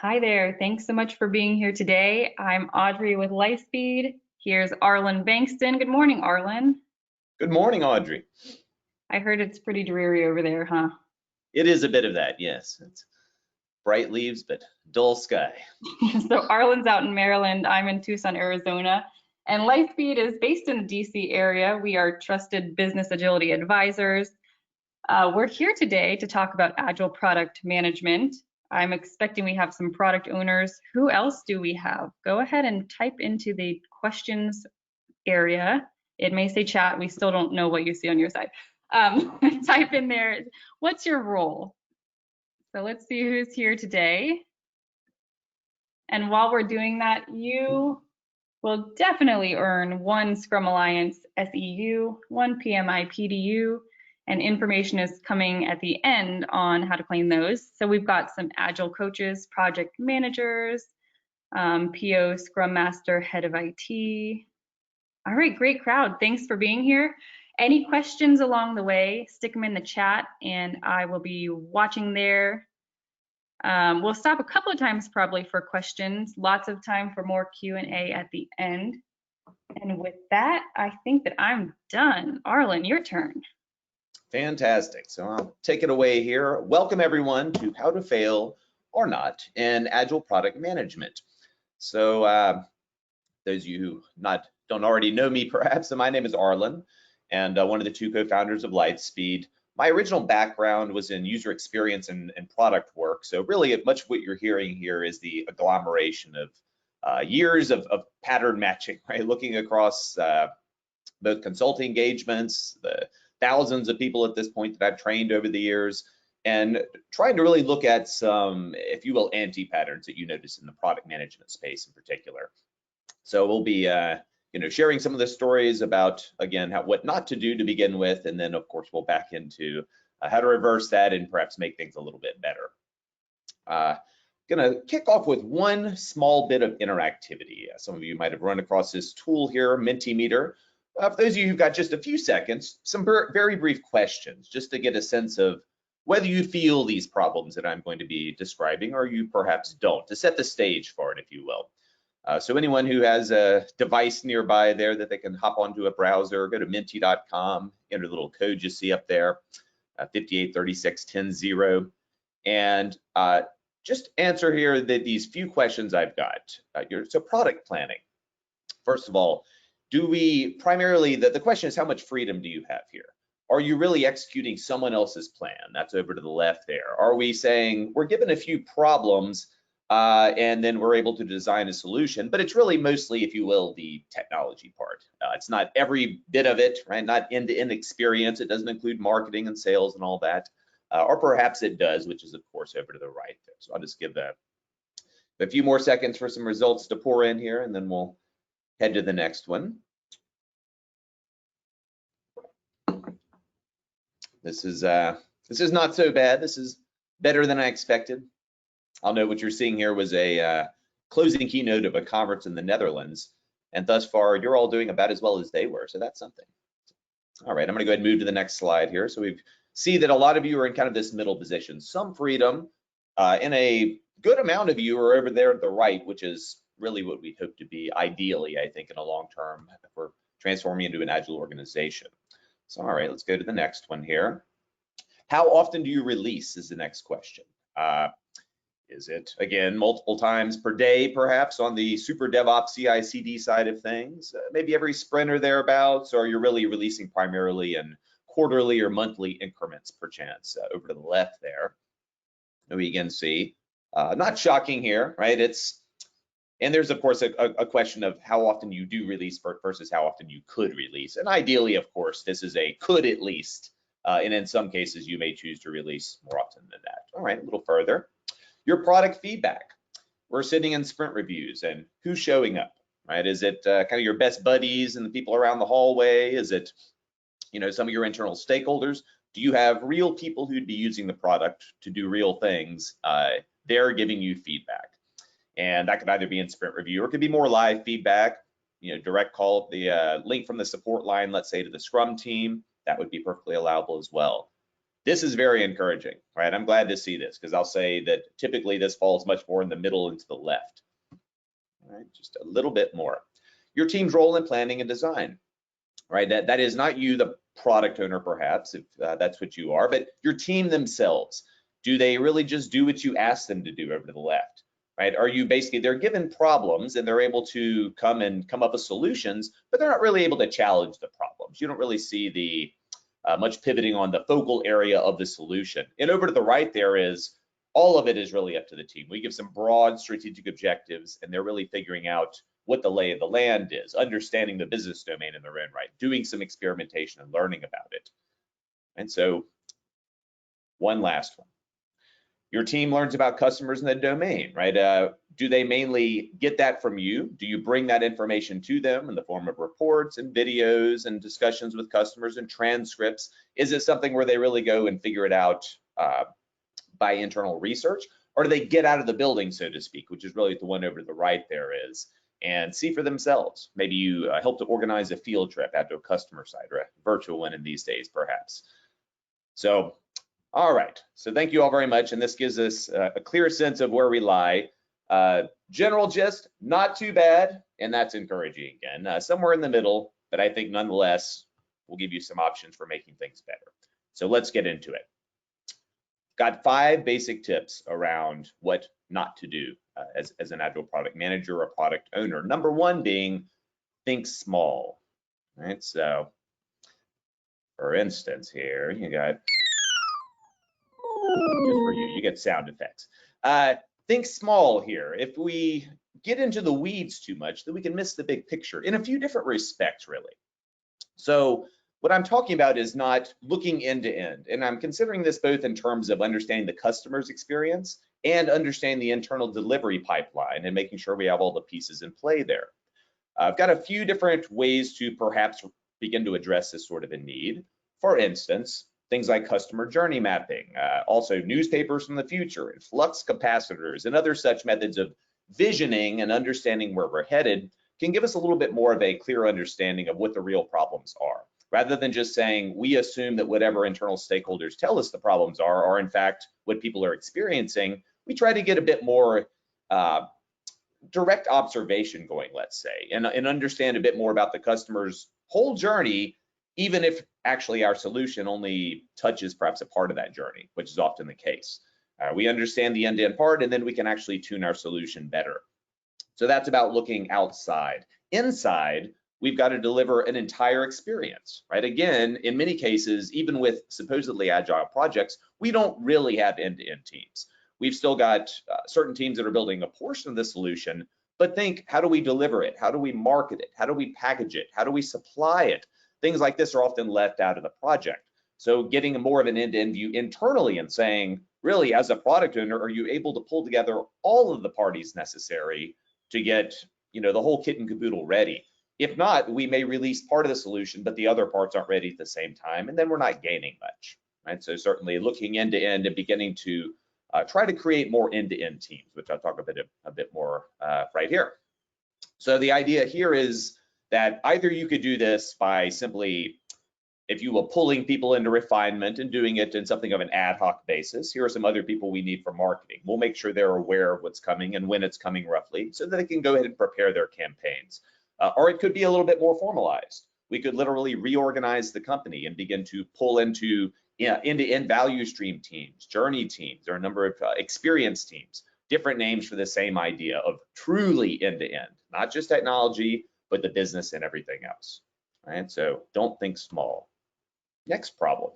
Hi there. Thanks so much for being here today. I'm Audrey with Lightspeed. Here's Arlen Bankston. Good morning, Arlen. Good morning, Audrey. I heard it's pretty dreary over there, huh? It is a bit of that, yes. It's bright leaves, but dull sky. So Arlen's out in Maryland. I'm in Tucson, Arizona. And Lightspeed is based in the DC area. We are trusted business agility advisors. We're here today to talk about Agile product management. I'm expecting we have some product owners. Who else do we have? Go ahead and type into the questions area. It may say chat. We still don't know what you see on your side. Type in there, what's your role? So let's see who's here today. And while we're doing that, you will definitely earn one Scrum Alliance SEU, one PMI PDU, and information is coming at the end on how to claim those. So we've got some Agile coaches, project managers, PO, Scrum Master, Head of IT. All right, great crowd. Thanks for being here. Any questions along the way, stick them in the chat and I will be watching there. We'll stop a couple of times probably for questions, lots of time for more Q&A at the end. And with that, I think that I'm done. Arlen, your turn. Fantastic. So I'll take it away here. Welcome everyone to How to Fail or Not in Agile Product Management. So those of you who don't already know me perhaps, so my name is Arlen and one of the two co-founders of Lightspeed. My original background was in user experience and product work. So really much of what you're hearing here is the agglomeration of years of pattern matching, right? Looking across both consulting engagements, the thousands of people at this point that I've trained over the years, and trying to really look at some, if you will, anti-patterns that you notice in the product management space in particular. So we'll be sharing some of the stories about, again, what not to do to begin with, and then of course we'll back into how to reverse that and perhaps make things a little bit better. Gonna kick off with one small bit of interactivity. Some of you might have run across this tool here, Mentimeter. For those of you who've got just a few seconds, some very brief questions just to get a sense of whether you feel these problems that I'm going to be describing or you perhaps don't, to set the stage for it, if you will. So anyone who has a device nearby there that they can hop onto a browser, go to menti.com, enter the little code you see up there, 5836100, and just answer here these few questions I've got. So product planning. First of all, do we primarily, the question is how much freedom do you have here? Are you really executing someone else's plan? That's over to the left there. Are we saying we're given a few problems and then we're able to design a solution, but it's really mostly, if you will, the technology part. It's not every bit of it, right? Not end-to-end experience. It doesn't include marketing and sales and all that. Or perhaps it does, which is of course over to the right there. So I'll just give that a few more seconds for some results to pour in here, and then we'll head to the next one. This is not so bad. This is better than I expected. I'll note what you're seeing here was a closing keynote of a conference in the Netherlands, and thus far you're all doing about as well as they were, so that's something. All right, I'm going to go ahead and move to the next slide here. So we see that a lot of you are in kind of this middle position, some freedom, and a good amount of you are over there at the right, which is really what we hope to be ideally, I think, in a long term if we're transforming into an Agile organization. So all right, let's go to the next one here. How often do you release is the next question. Is it, again, multiple times per day, perhaps, on the super DevOps CI/CD side of things? Maybe every sprint or thereabouts, or you're really releasing primarily in quarterly or monthly increments, perchance, over to the left there. And we again see, not shocking here, right? And there's, of course, a question of how often you do release versus how often you could release. And ideally, of course, this is a could at least. And in some cases, you may choose to release more often than that. All right, a little further. Your product feedback. We're sitting in sprint reviews, and who's showing up, right? Is it kind of your best buddies and the people around the hallway? Is it, some of your internal stakeholders? Do you have real people who'd be using the product to do real things? They're giving you feedback. And that could either be in sprint review or it could be more live feedback, direct call, the link from the support line, let's say, to the Scrum team. That would be perfectly allowable as well. This is very encouraging, right? I'm glad to see this because I'll say that typically this falls much more in the middle and to the left. All right, just a little bit more. Your team's role in planning and design, right? That is not you, the product owner, perhaps, if that's what you are, but your team themselves. Do they really just do what you ask them to do over to the left, right? Are you basically, they're given problems and they're able to come up with solutions, but they're not really able to challenge the problems. You don't really see the much pivoting on the focal area of the solution. And over to the right, there is all of it is really up to the team. We give some broad strategic objectives, and they're really figuring out what the lay of the land is, understanding the business domain in their own right, doing some experimentation and learning about it. And so, one last one. Your team learns about customers in the domain, right? Do they mainly get that from you? Do you bring that information to them in the form of reports and videos and discussions with customers and transcripts? Is it something where they really go and figure it out by internal research? Or do they get out of the building, so to speak, which is really the one over to the right there is, and see for themselves? Maybe you help to organize a field trip out to a customer site, or a virtual one in these days, perhaps. So, all right, so thank you all very much, and this gives us a clear sense of where we lie. General gist, not too bad, and that's encouraging again. Somewhere in the middle, but I think nonetheless, we'll give you some options for making things better. So let's get into it. Got 5 basic tips around what not to do as an Agile product manager or product owner. Number 1 being, think small, right? So, for instance here, you got, just for you, you get sound effects. Think small here. If we get into the weeds too much, then we can miss the big picture in a few different respects, really. So what I'm talking about is not looking end to end, and I'm considering this both in terms of understanding the customer's experience and understanding the internal delivery pipeline and making sure we have all the pieces in play there. I've got a few different ways to perhaps begin to address this sort of a need. For instance, things like customer journey mapping, also newspapers from the future, and flux capacitors, and other such methods of visioning and understanding where we're headed can give us a little bit more of a clear understanding of what the real problems are, rather than just saying we assume that whatever internal stakeholders tell us the problems are in fact what people are experiencing. We try to get a bit more direct observation going, let's say, and understand a bit more about the customer's whole journey, even if actually our solution only touches perhaps a part of that journey, which is often the case. We understand the end-to-end part, and then we can actually tune our solution better. So that's about looking outside. Inside, we've got to deliver an entire experience, right? Again, in many cases, even with supposedly agile projects, we don't really have end-to-end teams. We've still got certain teams that are building a portion of the solution, but think, how do we deliver it? How do we market it? How do we package it? How do we supply it? Things like this are often left out of the project. So getting more of an end-to-end view internally and saying, really, as a product owner, are you able to pull together all of the parties necessary to get, the whole kit and caboodle ready? If not, we may release part of the solution, but the other parts aren't ready at the same time, and then we're not gaining much, right? So certainly looking end to end and beginning to try to create more end-to-end teams, which I'll talk a bit more right here. So the idea here is that either you could do this by simply, if you will, pulling people into refinement and doing it in something of an ad hoc basis. Here are some other people we need for marketing. We'll make sure they're aware of what's coming and when it's coming roughly, so that they can go ahead and prepare their campaigns. Or it could be a little bit more formalized. We could literally reorganize the company and begin to pull into end-to-end value stream teams, journey teams. There are a number of experience teams, different names for the same idea of truly end-to-end, not just technology, but the business and everything else, right? So don't think small. Next problem.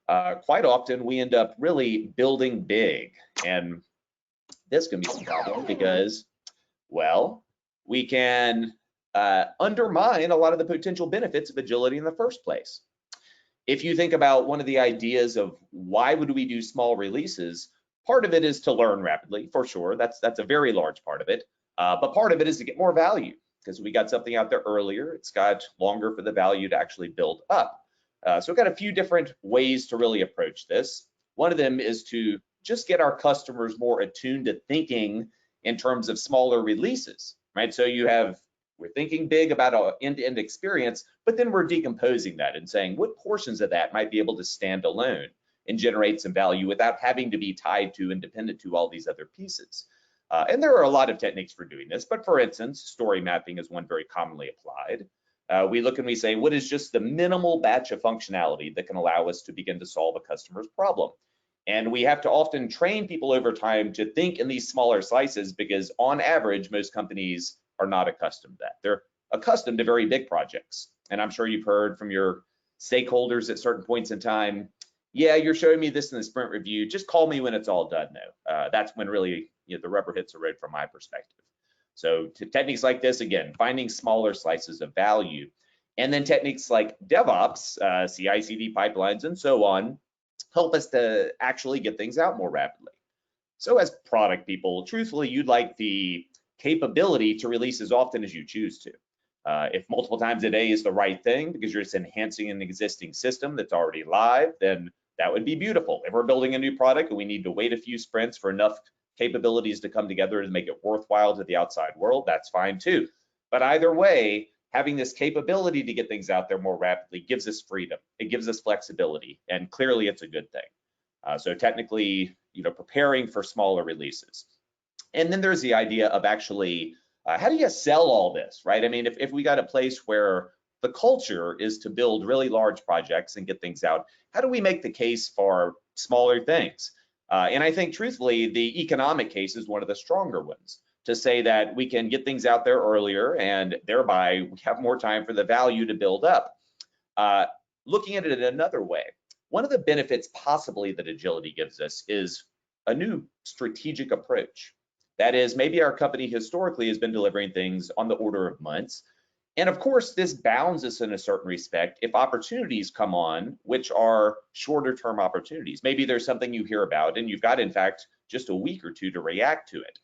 Quite often we end up really building big, and this can be a problem because, well, we can undermine a lot of the potential benefits of agility in the first place. If you think about one of the ideas of why would we do small releases, part of it is to learn rapidly, for sure. That's a very large part of it. But part of it is to get more value, because we got something out there earlier. It's got longer for the value to actually build up. So we've got a few different ways to really approach this. One of them is to just get our customers more attuned to thinking in terms of smaller releases, right? So we're thinking big about an end-to-end experience, but then we're decomposing that and saying what portions of that might be able to stand alone. and generate some value without having to be tied to and dependent to all these other pieces. And there are a lot of techniques for doing this, but for instance, story mapping is one very commonly applied. We look and we say, what is just the minimal batch of functionality that can allow us to begin to solve a customer's problem? And we have to often train people over time to think in these smaller slices because on average, most companies are not accustomed to that. They're accustomed to very big projects. And I'm sure you've heard from your stakeholders at certain points in time, yeah, you're showing me this in the sprint review, just call me when it's all done though. That's when really the rubber hits the road from my perspective. So techniques like this, again, finding smaller slices of value. And then techniques like DevOps, CI/CD pipelines, and so on, help us to actually get things out more rapidly. So as product people, truthfully, you'd like the capability to release as often as you choose to. If multiple times a day is the right thing because you're just enhancing an existing system that's already live, then that would be beautiful. If we're building a new product and we need to wait a few sprints for enough capabilities to come together to make it worthwhile to the outside world, that's fine too. But either way, having this capability to get things out there more rapidly gives us freedom. It gives us flexibility, and clearly it's a good thing. So technically, preparing for smaller releases. And then there's the idea of actually, how do you sell all this, right? I mean, if we got a place where the culture is to build really large projects and get things out, how do we make the case for smaller things? And I think truthfully, the economic case is one of the stronger ones, to say that we can get things out there earlier and thereby we have more time for the value to build up. Looking at it another way, one of the benefits possibly that agility gives us is a new strategic approach. That is, maybe our company historically has been delivering things on the order of months. And of course, this bounds us in a certain respect if opportunities come on, which are shorter term opportunities. Maybe there's something you hear about and you've got, in fact, just a week or two to react to it.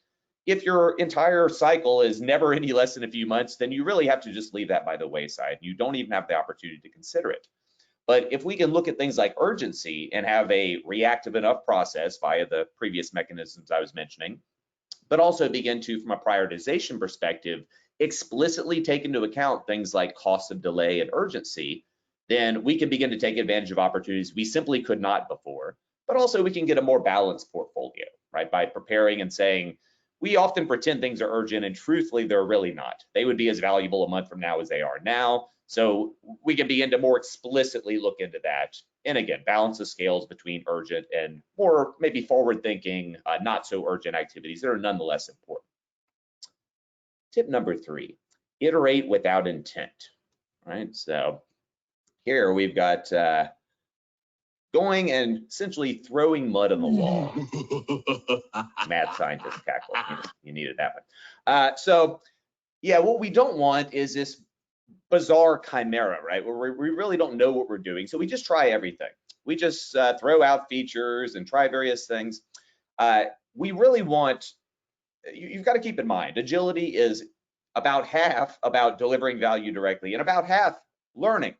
If your entire cycle is never any less than a few months, then you really have to just leave that by the wayside. You don't even have the opportunity to consider it. But if we can look at things like urgency and have a reactive enough process via the previous mechanisms I was mentioning, but also begin to, from a prioritization perspective, explicitly take into account things like cost of delay and urgency, then we can begin to take advantage of opportunities we simply could not before. But also we can get a more balanced portfolio, right? By preparing and saying, we often pretend things are urgent and truthfully, they're really not. They would be as valuable a month from now as they are now. So we can begin to more explicitly look into that. And again, balance the scales between urgent and more maybe forward thinking, not so urgent activities that are nonetheless important. Tip number 3, iterate without intent, right? So here we've got going and essentially throwing mud on the wall. Mad scientist cackle, you needed that one. So yeah, what we don't want is this bizarre chimera, right? Where we really don't know what we're doing. So we just try everything. We just throw out features and try various things. We really want, you've got to keep in mind, agility is about half about delivering value directly and about half learning.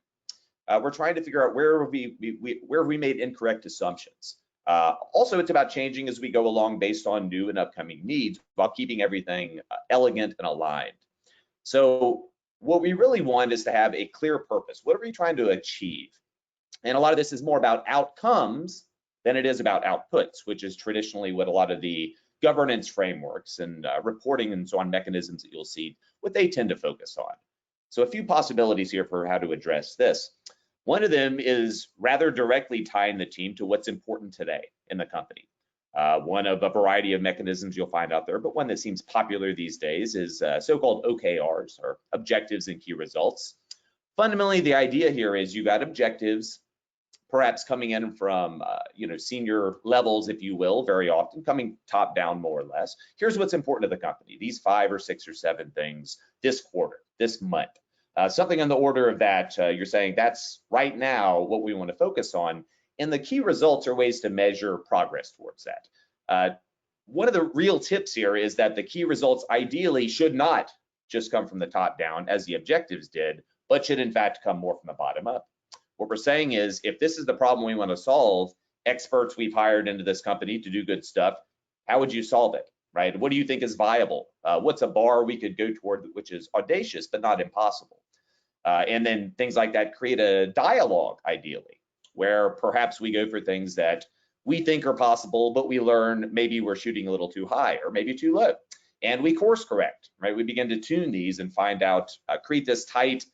We're trying to figure out where we made incorrect assumptions. Also, it's about changing as we go along based on new and upcoming needs while keeping everything elegant and aligned. So what we really want is to have a clear purpose. What are we trying to achieve? And a lot of this is more about outcomes than it is about outputs, which is traditionally what a lot of the governance frameworks and reporting and so on mechanisms that you'll see, what they tend to focus on. So a few possibilities here for how to address this. One of them is rather directly tying the team to what's important today in the company. One of a variety of mechanisms you'll find out there, but one that seems popular these days is so-called OKRs, or objectives and key results. Fundamentally, the idea here is you got objectives, perhaps coming in from senior levels, if you will, very often coming top down more or less. Here's what's important to the company: these 5 or 6 or 7 things this quarter, this month. Something on the order of that, you're saying that's right now what we want to focus on. And the key results are ways to measure progress towards that. One of the real tips here is that the key results ideally should not just come from the top down as the objectives did, but should in fact come more from the bottom up. What we're saying is, if this is the problem we want to solve, experts we've hired into this company to do good stuff, how would you solve it, right? What do you think is viable? What's a bar we could go toward which is audacious but not impossible? And then things like that create a dialogue ideally. where perhaps we go for things that we think are possible, but we learn maybe we're shooting a little too high or maybe too low. And we course correct, right? We begin to tune these and find out, create this tight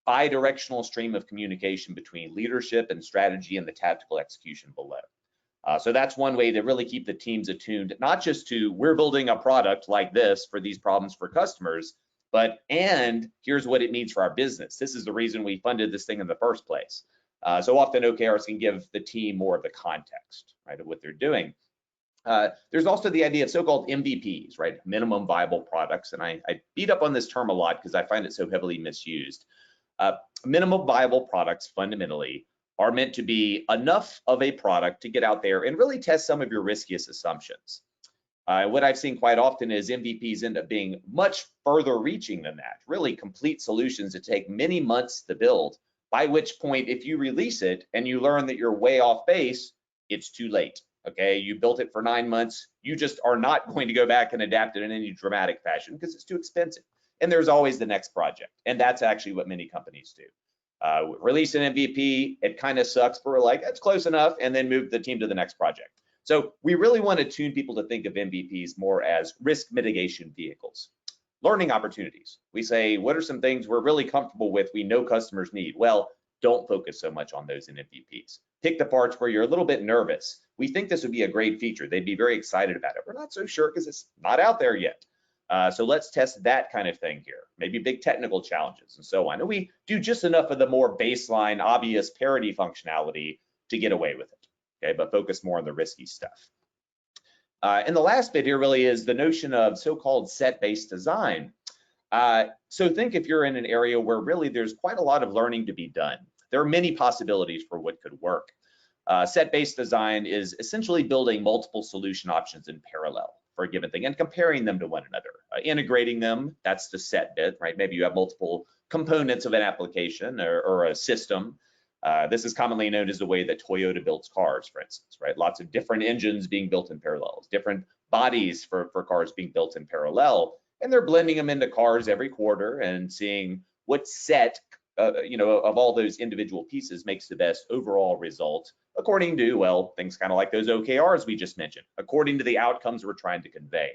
bi-directional stream of communication between leadership and strategy and the tactical execution below. So that's one way to really keep the teams attuned, not just to we're building a product like this for these problems for customers, but and here's what it means for our business. This is the reason we funded this thing in the first place. So often OKRs can give the team more of the context, right, of what they're doing. There's also the idea of so-called MVPs, right, minimum viable products, and I beat up on this term a lot because I find it so heavily misused. Minimum viable products fundamentally are meant to be enough of a product to get out there and really test some of your riskiest assumptions. What I've seen quite often is MVPs end up being much further reaching than that, really complete solutions that take many months to build, by which point if you release it and you learn that you're way off base, it's too late. Okay, you built it for 9 months, you just are not going to go back and adapt it in any dramatic fashion because it's too expensive. And there's always the next project. And that's actually what many companies do. Release an MVP, it kind of sucks, but we're like, that's close enough, and then move the team to the next project. So we really want to tune people to think of MVPs more as risk mitigation vehicles. Learning opportunities. We say, what are some things we're really comfortable with, we know customers need? Well, don't focus so much on those in MVPs. Pick the parts where you're a little bit nervous. We think this would be a great feature. They'd be very excited about it. We're not so sure because it's not out there yet. So let's test that kind of thing here, maybe big technical challenges and so on. And we do just enough of the more baseline, obvious parity functionality to get away with it, okay, but focus more on the risky stuff. And the last bit here really is the notion of so-called set-based design. So think if you're in an area where really there's quite a lot of learning to be done. There are many possibilities for what could work. Set-based design is essentially building multiple solution options in parallel for a given thing and comparing them to one another, integrating them, that's the set bit, right? Maybe you have multiple components of an application or a system. This is commonly known as the way that Toyota builds cars, for instance, right? Lots of different engines being built in parallel, different bodies for cars being built in parallel, and they're blending them into cars every quarter and seeing what set, of all those individual pieces makes the best overall result according to, well, things kind of like those OKRs we just mentioned, according to the outcomes we're trying to convey.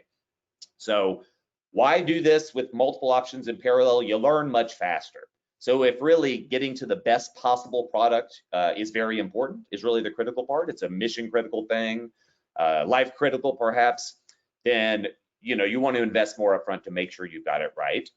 So why do this with multiple options in parallel? You learn much faster. So if really getting to the best possible product is very important, is really the critical part, it's a mission critical thing, life critical perhaps, then you want to invest more upfront to make sure you've got it right.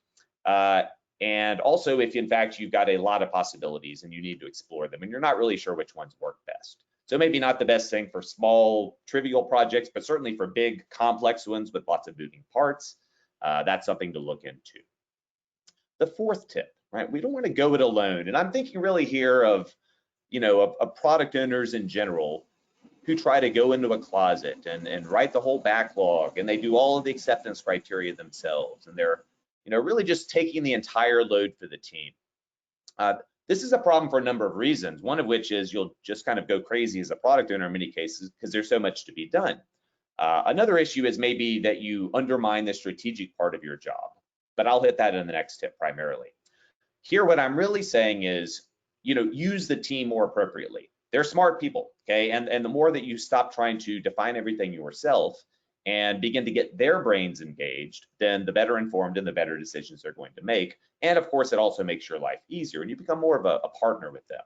And also if in fact you've got a lot of possibilities and you need to explore them and you're not really sure which ones work best. So maybe not the best thing for small trivial projects, but certainly for big complex ones with lots of moving parts, that's something to look into. The fourth tip, right? We don't want to go it alone. And I'm thinking really here of, of product owners in general who try to go into a closet and write the whole backlog and they do all of the acceptance criteria themselves. And they're really just taking the entire load for the team. This is a problem for a number of reasons, one of which is you'll just kind of go crazy as a product owner in many cases because there's so much to be done. Another issue is maybe that you undermine the strategic part of your job, but I'll hit that in the next tip primarily. Here, what I'm really saying is, use the team more appropriately. They're smart people, okay? And the more that you stop trying to define everything yourself and begin to get their brains engaged, then the better informed and the better decisions they're going to make. And of course, it also makes your life easier and you become more of a partner with them.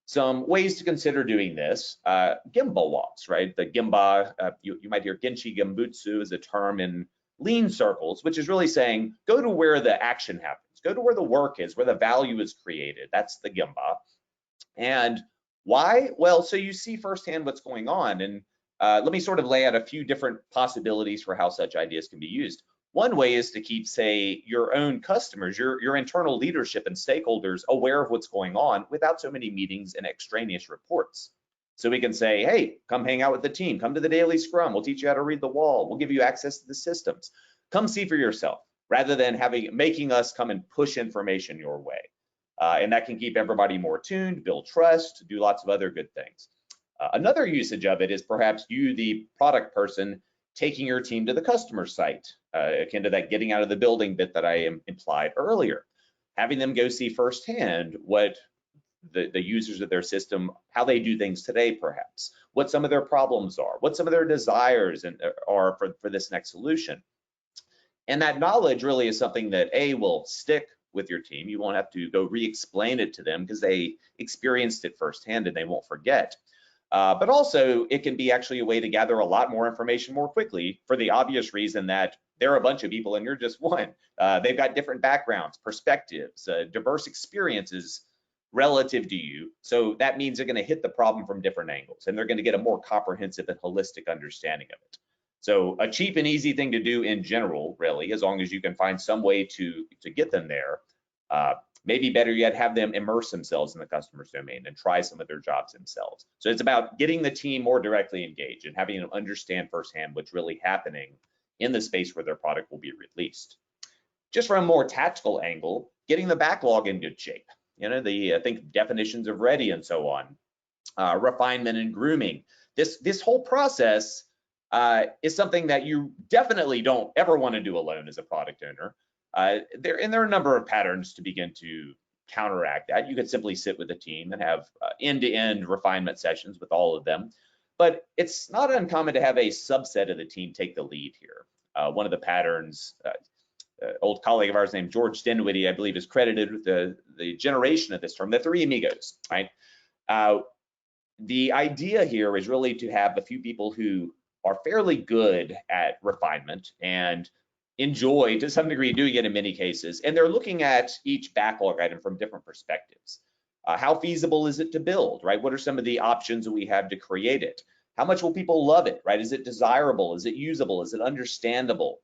Some ways to consider doing this, Gemba walks, right? The Gemba, you might hear Genchi Gembutsu is a term in lean circles, which is really saying, go to where the action happens, go to where the work is, where the value is created. That's the Gemba. And why? Well, so you see firsthand what's going on. And let me sort of lay out a few different possibilities for how such ideas can be used. One way is to keep, say, your own customers, your internal leadership and stakeholders aware of what's going on without so many meetings and extraneous reports. So we can say, hey, come hang out with the team, come to the daily scrum, we'll teach you how to read the wall, we'll give you access to the systems. Come see for yourself, rather than making us come and push information your way. And that can keep everybody more tuned, build trust, do lots of other good things. Another usage of it is perhaps you, the product person, taking your team to the customer site, akin to that getting out of the building bit that I implied earlier. Having them go see firsthand what the users of their system, how they do things today, perhaps, what some of their problems are, what some of their desires are for this next solution. And that knowledge really is something that will stick with your team. You won't have to go re-explain it to them because they experienced it firsthand and they won't forget. But also it can be actually a way to gather a lot more information more quickly, for the obvious reason that there are a bunch of people and you're just one. They've got different backgrounds, perspectives, diverse experiences relative to you. So that means they're going to hit the problem from different angles and they're going to get a more comprehensive and holistic understanding of it. So a cheap and easy thing to do in general, really, as long as you can find some way to get them there. Maybe better yet, have them immerse themselves in the customer's domain and try some of their jobs themselves. So it's about getting the team more directly engaged and having them understand firsthand what's really happening in the space where their product will be released. Just from a more tactical angle, getting the backlog in good shape. I think definitions of ready and so on, refinement and grooming. This whole process is something that you definitely don't ever want to do alone as a product owner. There are a number of patterns to begin to counteract that. You could simply sit with a team and have end-to-end refinement sessions with all of them, but it's not uncommon to have a subset of the team take the lead here. One of the patterns, old colleague of ours named George Dinwiddie, I believe, is credited with the generation of this term, the three amigos, right? The idea here is really to have a few people who are fairly good at refinement and enjoy, to some degree, doing it in many cases, and they're looking at each backlog item from different perspectives. How feasible is it to build, right? What are some of the options that we have to create it? How much will people love it, right? Is it desirable? Is it usable? Is it understandable?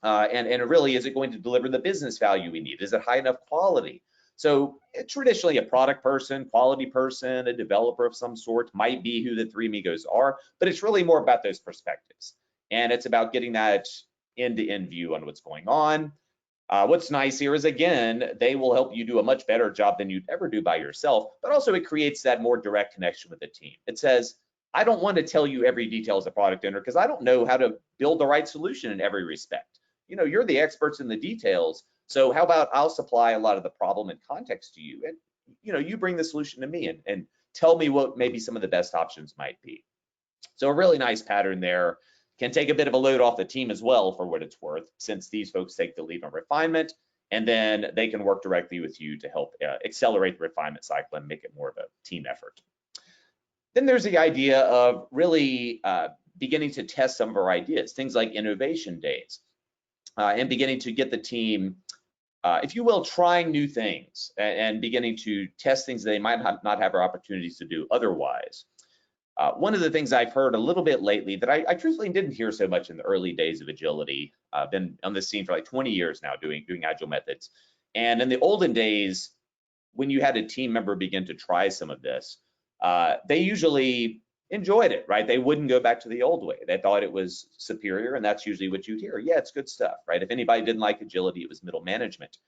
And really, is it going to deliver the business value we need? Is it high enough quality? So traditionally, a product person, quality person, a developer of some sort might be who the three amigos are, but it's really more about those perspectives. And it's about getting that end-to-end view on what's going on. What's nice here is, again, they will help you do a much better job than you'd ever do by yourself, but also it creates that more direct connection with the team. It says, I don't want to tell you every detail as a product owner because I don't know how to build the right solution in every respect. You're the experts in the details. So how about I'll supply a lot of the problem and context to you, and you bring the solution to me and tell me what maybe some of the best options might be. So a really nice pattern there. Can take a bit of a load off the team as well, for what it's worth, since these folks take the lead on refinement, and then they can work directly with you to help accelerate the refinement cycle and make it more of a team effort. Then there's the idea of really beginning to test some of our ideas, things like innovation days, and beginning to get the team, if you will, trying new things and beginning to test things they might not have opportunities to do otherwise. One of the things I've heard a little bit lately that I truthfully didn't hear so much in the early days of agility. I've been on this scene for like 20 years now doing agile methods. And in the olden days, when you had a team member begin to try some of this, they usually enjoyed it, right? They wouldn't go back to the old way. They thought it was superior, and that's usually what you'd hear. Yeah, it's good stuff, right? If anybody didn't like agility, it was middle management.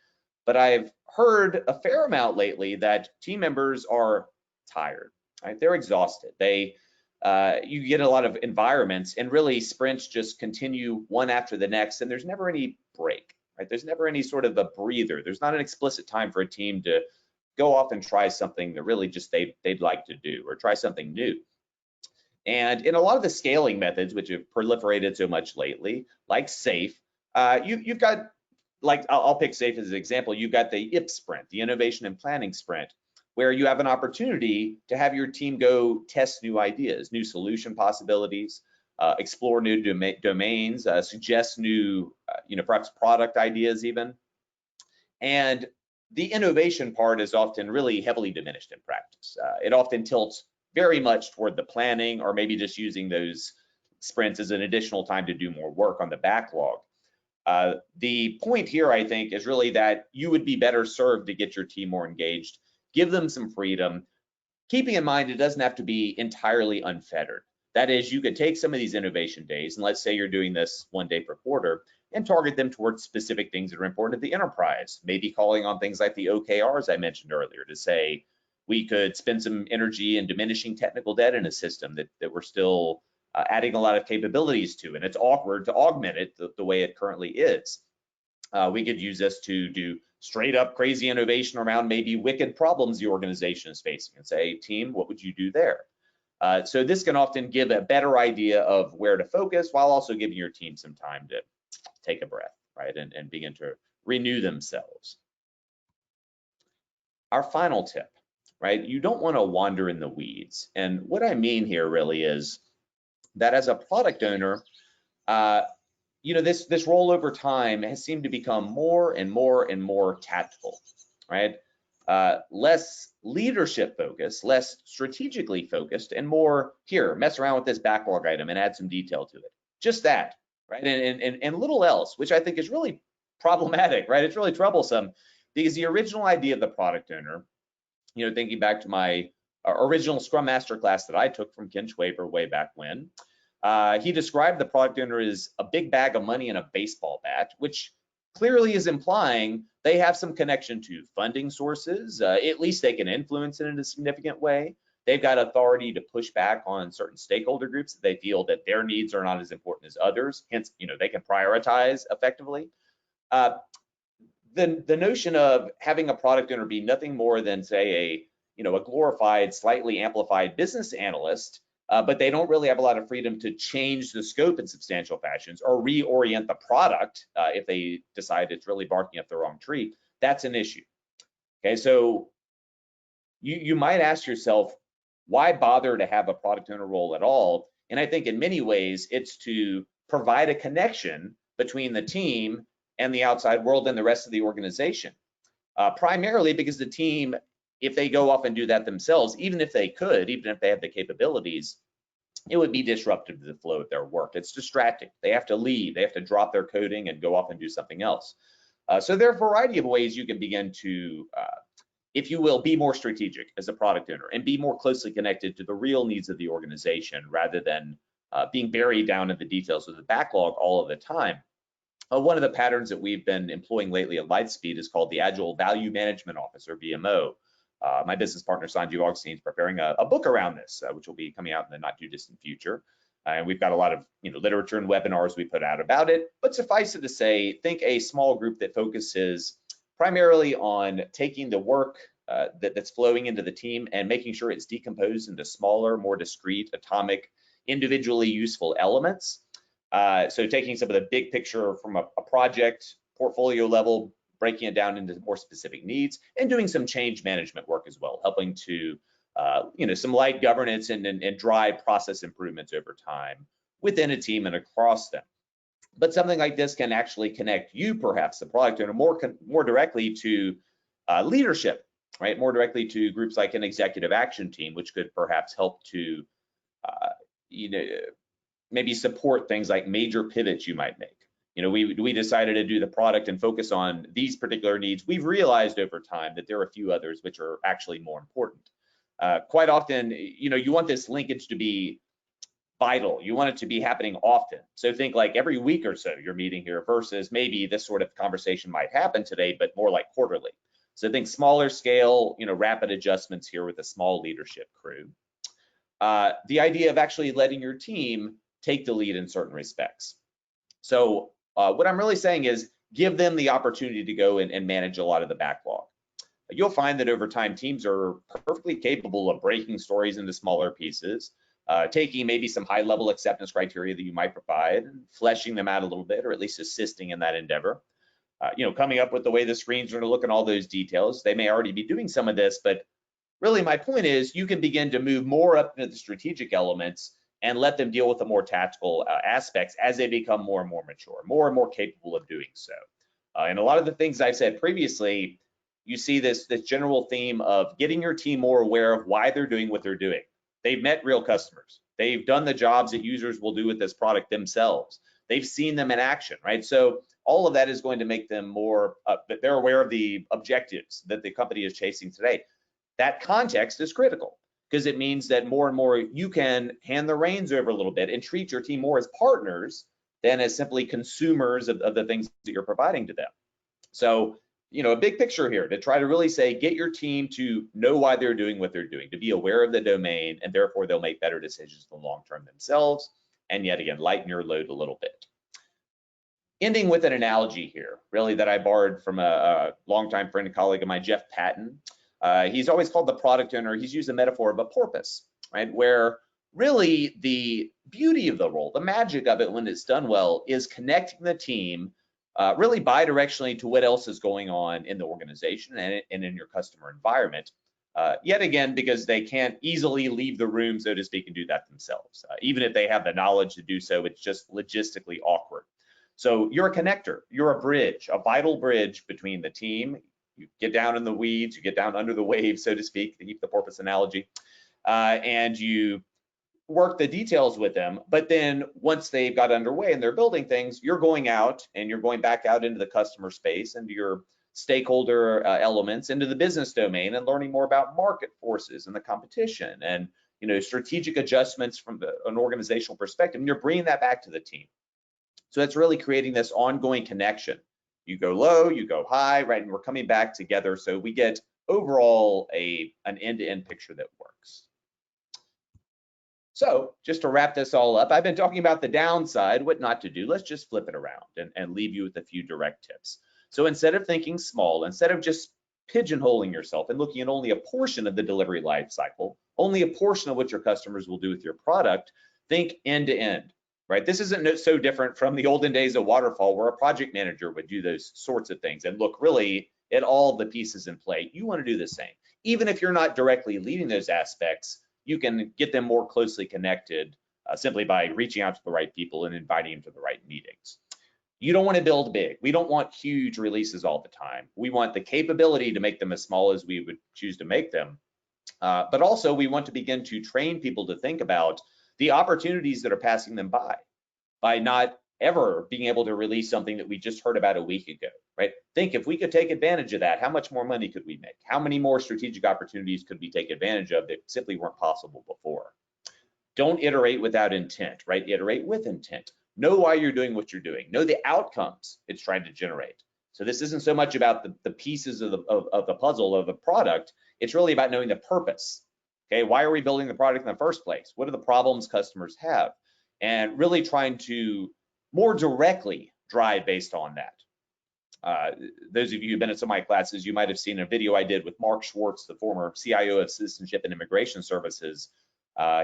But I've heard a fair amount lately that team members are tired, right? They're exhausted. You get a lot of environments, and really sprints just continue one after the next, and there's never any break, right? There's never any sort of a breather. There's not an explicit time for a team to go off and try something that really just they'd like to do, or try something new. And in a lot of the scaling methods, which have proliferated so much lately, like SAFe, you've got, like, I'll pick SAFe as an example. You've got the IP sprint, the innovation and planning sprint, where you have an opportunity to have your team go test new ideas, new solution possibilities, explore new domains, suggest new, perhaps product ideas even. And the innovation part is often really heavily diminished in practice. It often tilts very much toward the planning, or maybe just using those sprints as an additional time to do more work on the backlog. The point here, I think, is really that you would be better served to get your team more engaged, give them some freedom, keeping in mind it doesn't have to be entirely unfettered. That is, you could take some of these innovation days, and let's say you're doing this one day per quarter, and target them towards specific things that are important to the enterprise, maybe calling on things like the OKRs I mentioned earlier to say, we could spend some energy in diminishing technical debt in a system that we're still adding a lot of capabilities to, and it's awkward to augment it the way it currently is. We could use this to do straight up crazy innovation around maybe wicked problems the organization is facing and say, team, what would you do there? So this can often give a better idea of where to focus while also giving your team some time to take a breath, right, and begin to renew themselves. Our final tip, right, you don't want to wander in the weeds. And what I mean here really is that as a product owner, this role over time has seemed to become more and more and more tactical, right? Less leadership focused, less strategically focused, and more here, mess around with this backlog item and add some detail to it. Just that, right? And little else, which I think is really problematic, right? It's really troublesome because the original idea of the product owner, thinking back to my original Scrum Master class that I took from Ken Schwaber way back when, he described the product owner as a big bag of money and a baseball bat, which clearly is implying they have some connection to funding sources. At least they can influence it in a significant way. They've got authority to push back on certain stakeholder groups that they feel that their needs are not as important as others. Hence, they can prioritize effectively. The notion of having a product owner be nothing more than, say, a glorified, slightly amplified business analyst, but they don't really have a lot of freedom to change the scope in substantial fashions or reorient the product if they decide it's really barking up the wrong tree. That's an issue. Okay, so you might ask yourself, why bother to have a product owner role at all? And I think in many ways, it's to provide a connection between the team and the outside world and the rest of the organization. Primarily because the team, if they go off and do that themselves, even if they have the capabilities, it would be disruptive to the flow of their work. It's distracting. They have to leave. They have to drop their coding and go off and do something else. So there are a variety of ways you can begin to, if you will, be more strategic as a product owner and be more closely connected to the real needs of the organization rather than being buried down in the details of the backlog all of the time. One of the patterns that we've been employing lately at Lightspeed is called the Agile Value Management Office, or VMO. My business partner, Sanjeev Augustine, is preparing a book around this, which will be coming out in the not too distant future. And we've got a lot of literature and webinars we put out about it. But suffice it to say, think a small group that focuses primarily on taking the work that's flowing into the team and making sure it's decomposed into smaller, more discrete, atomic, individually useful elements. So taking some of the big picture from a project portfolio level, breaking it down into more specific needs, and doing some change management work as well, helping to some light governance and drive process improvements over time within a team and across them. But something like this can actually connect you, perhaps the product owner, more directly to leadership, right? More directly to groups like an executive action team, which could perhaps help to maybe support things like major pivots you might make. We decided to do the product and focus on these particular needs. We've realized over time that there are a few others which are actually more important. Quite often, you want this linkage to be vital. You want it to be happening often. So think like every week or so you're meeting here versus maybe this sort of conversation might happen today, but more like quarterly. So think smaller scale, rapid adjustments here with a small leadership crew. The idea of actually letting your team take the lead in certain respects. So what I'm really saying is give them the opportunity to go and manage a lot of the backlog. You'll find that over time, teams are perfectly capable of breaking stories into smaller pieces, taking maybe some high-level acceptance criteria that you might provide, and fleshing them out a little bit, or at least assisting in that endeavor. Coming up with the way the screens are going to look and all those details. They may already be doing some of this, but really my point is you can begin to move more up into the strategic elements and let them deal with the more tactical aspects as they become more and more mature, more and more capable of doing so. And a lot of the things I've said previously, you see this general theme of getting your team more aware of why they're doing what they're doing. They've met real customers. They've done the jobs that users will do with this product themselves. They've seen them in action, right? So all of that is going to make them more, that they're aware of the objectives that the company is chasing today. That context is critical, because it means that more and more you can hand the reins over a little bit and treat your team more as partners than as simply consumers of the things that you're providing to them. So, a big picture here to try to really say, get your team to know why they're doing what they're doing, to be aware of the domain, and therefore they'll make better decisions in the long term themselves, and yet again, lighten your load a little bit. Ending with an analogy here, really, that I borrowed from a longtime friend and colleague of mine, Jeff Patton. He's always called the product owner, he's used the metaphor of a porpoise, right? Where really the beauty of the role, the magic of it when it's done well, is connecting the team really bi-directionally to what else is going on in the organization and in your customer environment. Yet again, because they can't easily leave the room, so to speak, and do that themselves. Even if they have the knowledge to do so, it's just logistically awkward. So you're a connector, you're a bridge, a vital bridge between the team. You get down in the weeds, you get down under the waves, so to speak, to keep the porpoise analogy, and you work the details with them. But then once they've got underway and they're building things, you're going out and you're going back out into the customer space, into your stakeholder elements, into the business domain, and learning more about market forces and the competition and strategic adjustments from an organizational perspective. And you're bringing that back to the team. So it's really creating this ongoing connection. You go low, you go high, right? And we're coming back together. So we get overall an end-to-end picture that works. So just to wrap this all up, I've been talking about the downside, what not to do. Let's just flip it around and leave you with a few direct tips. So instead of thinking small, instead of just pigeonholing yourself and looking at only a portion of the delivery life cycle, only a portion of what your customers will do with your product, think end to end. Right? This isn't so different from the olden days of waterfall, where a project manager would do those sorts of things and look really at all the pieces in play. You want to do the same. Even if you're not directly leading those aspects, you can get them more closely connected simply by reaching out to the right people and inviting them to the right meetings. You don't want to build big. We don't want huge releases all the time. We want the capability to make them as small as we would choose to make them. But also we want to begin to train people to think about the opportunities that are passing them by not ever being able to release something that we just heard about a week ago, right? Think if we could take advantage of that, how much more money could we make? How many more strategic opportunities could we take advantage of that simply weren't possible before? Don't iterate without intent, right? Iterate with intent. Know why you're doing what you're doing. Know the outcomes it's trying to generate. So this isn't so much about the pieces of the puzzle of the product. It's really about knowing the purpose. Okay, why are we building the product in the first place? What are the problems customers have? And really trying to more directly drive based on that. Those of you who've been at some of my classes, you might have seen a video I did with Mark Schwartz, the former CIO of Citizenship and Immigration Services.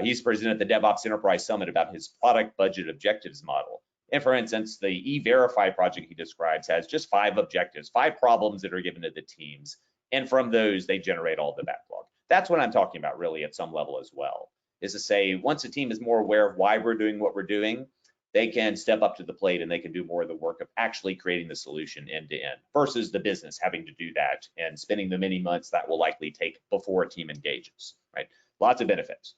He's presented at the DevOps Enterprise Summit about his product budget objectives model. And for instance, the E-Verify project he describes has just 5 objectives, 5 problems that are given to the teams. And from those, they generate all the backlog. That's what I'm talking about really at some level as well, is to say once a team is more aware of why we're doing what we're doing, they can step up to the plate and they can do more of the work of actually creating the solution end to end versus the business having to do that and spending the many months that will likely take before a team engages, right? Lots of benefits.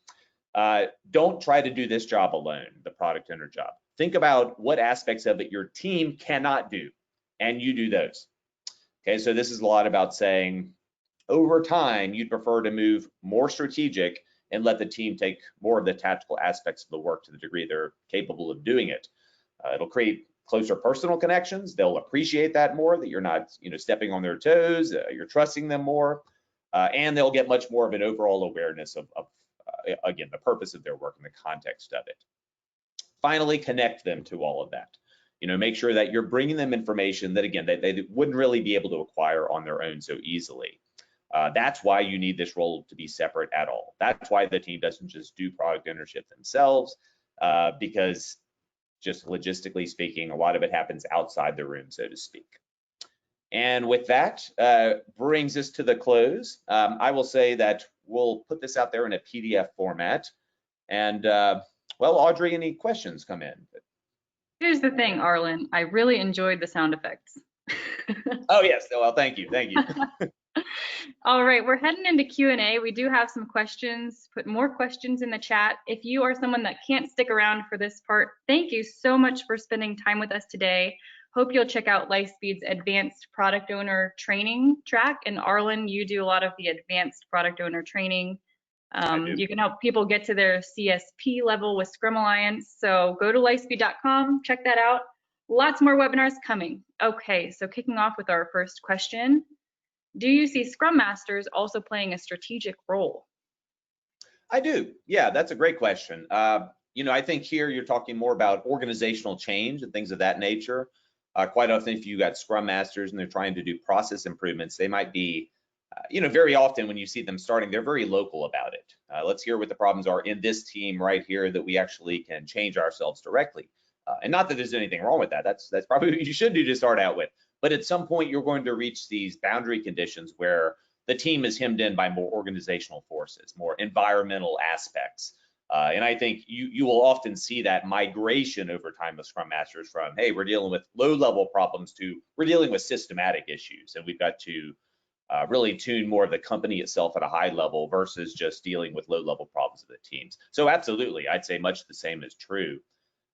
Don't try to do this job alone, the product owner job. Think about what aspects of it your team cannot do, and you do those. Okay, so this is a lot about saying, over time, you'd prefer to move more strategic and let the team take more of the tactical aspects of the work to the degree they're capable of doing it. It'll create closer personal connections. They'll appreciate that more, that you're not stepping on their toes, you're trusting them more, and they'll get much more of an overall awareness of again, the purpose of their work and the context of it. Finally, connect them to all of that. Make sure that you're bringing them information that, again, they wouldn't really be able to acquire on their own so easily. That's why you need this role to be separate at all. That's why the team doesn't just do product ownership themselves, because just logistically speaking, a lot of it happens outside the room, so to speak. And with that, brings us to the close. I will say that we'll put this out there in a PDF format. And well, Audrey, any questions come in? Here's the thing, Arlen. I really enjoyed the sound effects. Oh, yes. Well, thank you. Thank you. All right, we're heading into Q&A. We do have some questions. Put more questions in the chat. If you are someone that can't stick around for this part, thank you so much for spending time with us today. Hope you'll check out Lightspeed's Advanced Product Owner Training track. And Arlen, you do a lot of the Advanced Product Owner Training. You can help people get to their CSP level with Scrum Alliance. So go to lightspeed.com, check that out. Lots more webinars coming. Okay, so kicking off with our first question. Do you see Scrum Masters also playing a strategic role? I do. Yeah, that's a great question. I think here you're talking more about organizational change and things of that nature. Quite often, if you got scrum masters and they're trying to do process improvements, they might be, very often when you see them starting, they're very local about it. Let's hear what the problems are in this team right here that we actually can change ourselves directly. And not that there's anything wrong with that. That's probably what you should do to start out with. But at some point, you're going to reach these boundary conditions where the team is hemmed in by more organizational forces, more environmental aspects. And I think you will often see that migration over time of Scrum Masters from, hey, we're dealing with low-level problems to we're dealing with systematic issues, and we've got to really tune more of the company itself at a high level versus just dealing with low-level problems of the teams. So absolutely, I'd say much the same is true.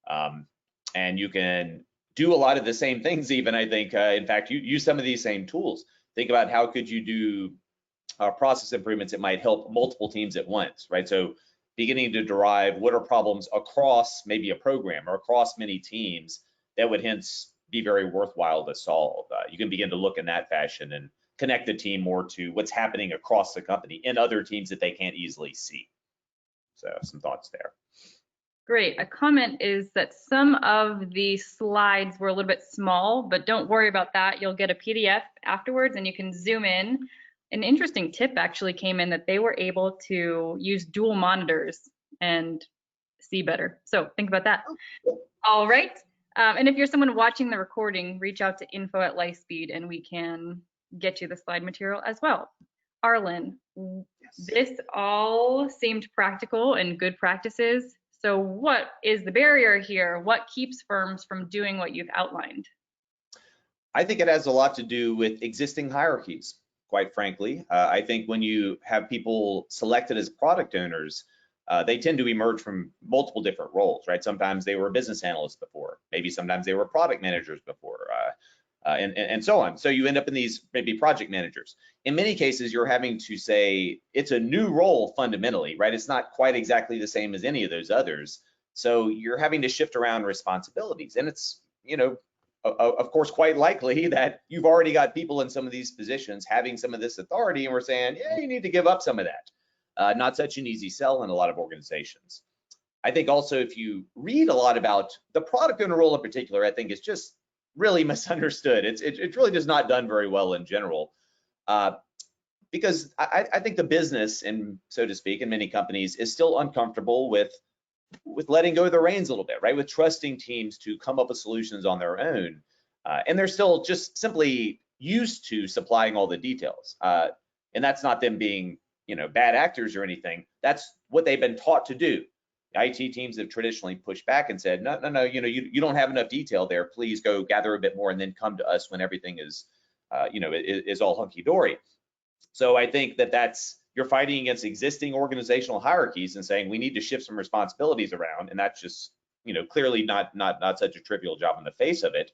And you can do a lot of the same things even, I think. In fact, you use some of these same tools. Think about how could you do process improvements that might help multiple teams at once, right? So beginning to derive what are problems across maybe a program or across many teams that would hence be very worthwhile to solve. You can begin to look in that fashion and connect the team more to what's happening across the company in other teams that they can't easily see. So some thoughts there. Great. A comment is that some of the slides were a little bit small, but don't worry about that. You'll get a PDF afterwards and you can zoom in. An interesting tip actually came in that they were able to use dual monitors and see better. So think about that. All right. And if you're someone watching the recording, reach out to info@Lightspeed and we can get you the slide material as well. Arlen, this all seemed practical and good practices. So what is the barrier here? What keeps firms from doing what you've outlined? I think it has a lot to do with existing hierarchies, quite frankly. I think when you have people selected as product owners, they tend to emerge from multiple different roles, right? Sometimes they were business analysts before, maybe sometimes they were product managers before, and so on. So you end up in these maybe project managers. In many cases, you're having to say it's a new role fundamentally, right? It's not quite exactly the same as any of those others. So you're having to shift around responsibilities. And it's, of course, quite likely that you've already got people in some of these positions having some of this authority, and we're saying, yeah, you need to give up some of that. Not such an easy sell in a lot of organizations. I think also if you read a lot about the product owner role in particular, I think it's just really misunderstood. It's really just not done very well in general, because I think the business, and so to speak, in many companies is still uncomfortable with letting go of the reins a little bit, right? With trusting teams to come up with solutions on their own, and they're still just simply used to supplying all the details, and that's not them being bad actors or anything. That's what they've been taught to do. IT teams have traditionally pushed back and said, no, you don't have enough detail there. Please go gather a bit more and then come to us when everything is, is all hunky-dory. So I think that's you're fighting against existing organizational hierarchies and saying we need to shift some responsibilities around, and that's just, clearly not such a trivial job on the face of it.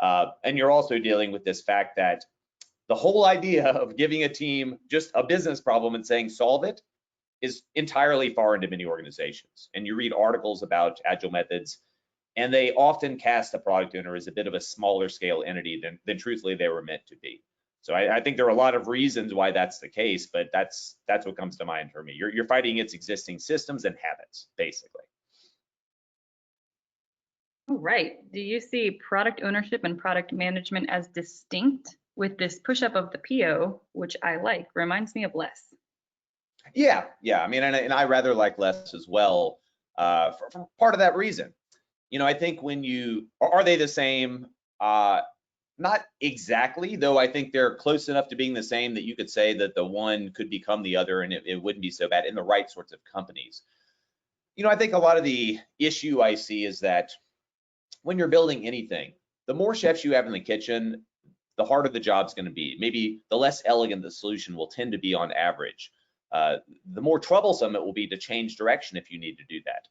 And you're also dealing with this fact that the whole idea of giving a team just a business problem and saying solve it is entirely foreign to many organizations. And you read articles about Agile methods, and they often cast the product owner as a bit of a smaller scale entity than truthfully they were meant to be. So I think there are a lot of reasons why that's the case, but that's what comes to mind for me. You're fighting against existing systems and habits, basically. All right. Do you see product ownership and product management as distinct with this push-up of the PO, which I like? Reminds me of less. Yeah. I mean, and I rather like less as well, for part of that reason. I think when are they the same? Not exactly, though I think they're close enough to being the same that you could say that the one could become the other and it wouldn't be so bad in the right sorts of companies. I think a lot of the issue I see is that when you're building anything, the more chefs you have in the kitchen, the harder the job's going to be. Maybe the less elegant the solution will tend to be on average. The more troublesome it will be to change direction if you need to do that.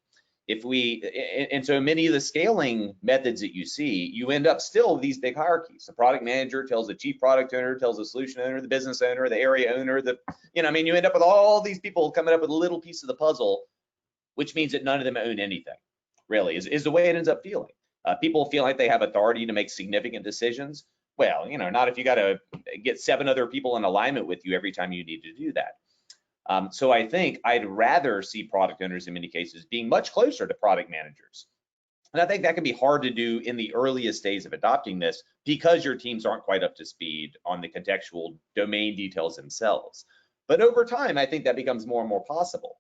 And so many of the scaling methods that you see, you end up still with these big hierarchies. The product manager tells the chief product owner, tells the solution owner, the business owner, the area owner, you end up with all these people coming up with a little piece of the puzzle, which means that none of them own anything, really, is the way it ends up feeling. People feel like they have authority to make significant decisions. Well, not if you got to get 7 other people in alignment with you every time you need to do that. So I think I'd rather see product owners in many cases being much closer to product managers. And I think that can be hard to do in the earliest days of adopting this because your teams aren't quite up to speed on the contextual domain details themselves. But over time, I think that becomes more and more possible.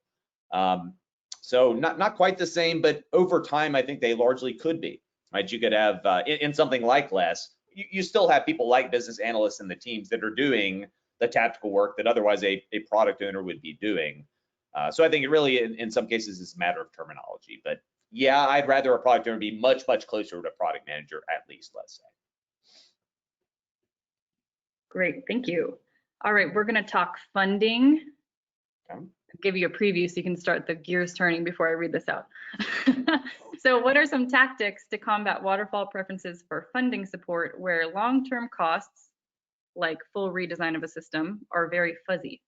So not quite the same, but over time, I think they largely could be. Right? You could have in something like less, you still have people like business analysts in the teams that are doing the tactical work that otherwise a product owner would be doing. So I think it really, in some cases, is a matter of terminology. But yeah, I'd rather a product owner be much closer to a product manager, at least, let's say. Great, thank you. All right, we're going to talk funding. Okay. I'll give you a preview so you can start the gears turning before I read this out. So what are some tactics to combat waterfall preferences for funding support where long-term costs, like full redesign of a system, are very fuzzy?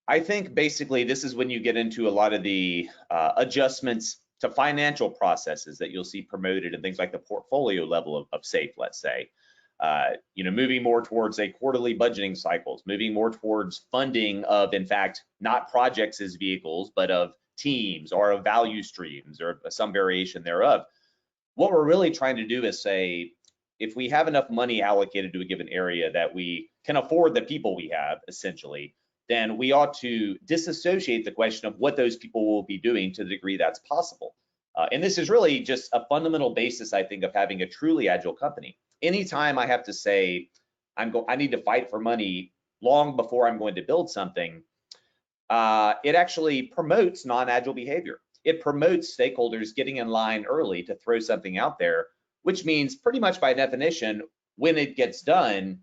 I think basically this is when you get into a lot of the adjustments to financial processes that you'll see promoted in things like the portfolio level of SAFe, let's say. Moving more towards a quarterly budgeting cycles, moving more towards funding of, in fact, not projects as vehicles, but of teams or of value streams or some variation thereof. What we're really trying to do is say, if we have enough money allocated to a given area that we can afford the people we have, essentially, then we ought to disassociate the question of what those people will be doing to the degree that's possible. And this is really just a fundamental basis, I think, of having a truly agile company. Anytime I have to say, I need to fight for money long before I'm going to build something, it actually promotes non-agile behavior. It promotes stakeholders getting in line early to throw something out there, which means pretty much by definition, when it gets done,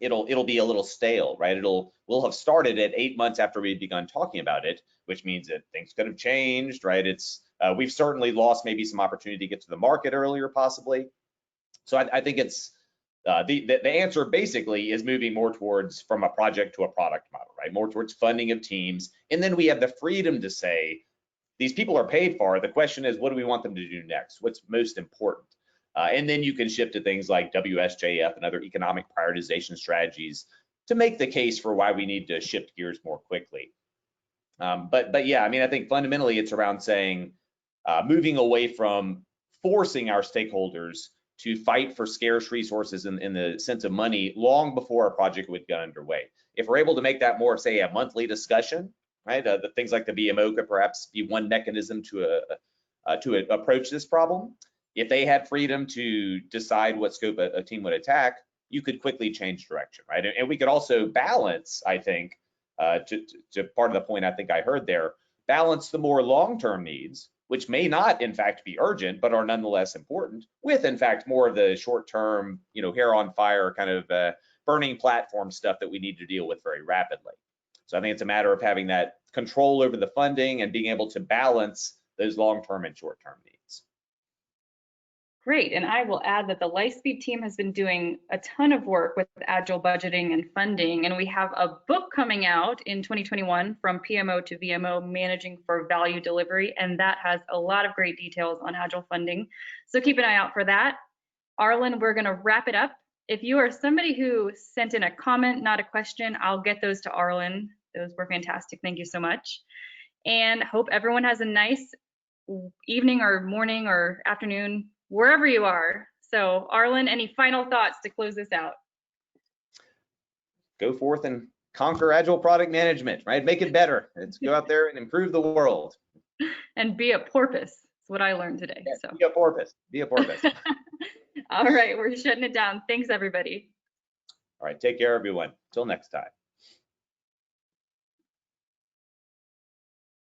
it'll be a little stale, right? We'll have started it 8 months after we've begun talking about it, which means that things could have changed, right? We've certainly lost maybe some opportunity to get to the market earlier, possibly. So I think it's the answer basically is moving more towards from a project to a product model, right? More towards funding of teams, and then we have the freedom to say these people are paid for. The question is, what do we want them to do next? What's most important? And then you can shift to things like WSJF and other economic prioritization strategies to make the case for why we need to shift gears more quickly. But yeah, I mean, I think fundamentally it's around saying, moving away from forcing our stakeholders to fight for scarce resources in the sense of money long before a project would get underway. If we're able to make that more of, say, a monthly discussion, right? The things like the BMO could perhaps be one mechanism to approach this problem. If they had freedom to decide what scope a team would attack, you could quickly change direction, right? And we could also balance, I think, to part of the point I think I heard there, balance the more long-term needs, which may not in fact be urgent, but are nonetheless important, with in fact more of the short-term, hair on fire kind of burning platform stuff that we need to deal with very rapidly. So I think it's a matter of having that control over the funding and being able to balance those long-term and short-term needs. Great, and I will add that the Lightspeed team has been doing a ton of work with agile budgeting and funding, and we have a book coming out in 2021, From PMO to VMO, Managing for Value Delivery, and that has a lot of great details on agile funding. So keep an eye out for that. Arlen, we're gonna wrap it up. If you are somebody who sent in a comment, not a question, I'll get those to Arlen. Those were fantastic, thank you so much. And hope everyone has a nice evening or morning or afternoon, wherever you are. So Arlen, any final thoughts to close this out? Go forth and conquer agile product management, right? Make it better. Let's go out there and improve the world. And be a porpoise. That's what I learned today. Yeah, so be a porpoise. Be a porpoise. All right, we're shutting it down. Thanks, everybody. All right, take care, everyone. Till next time.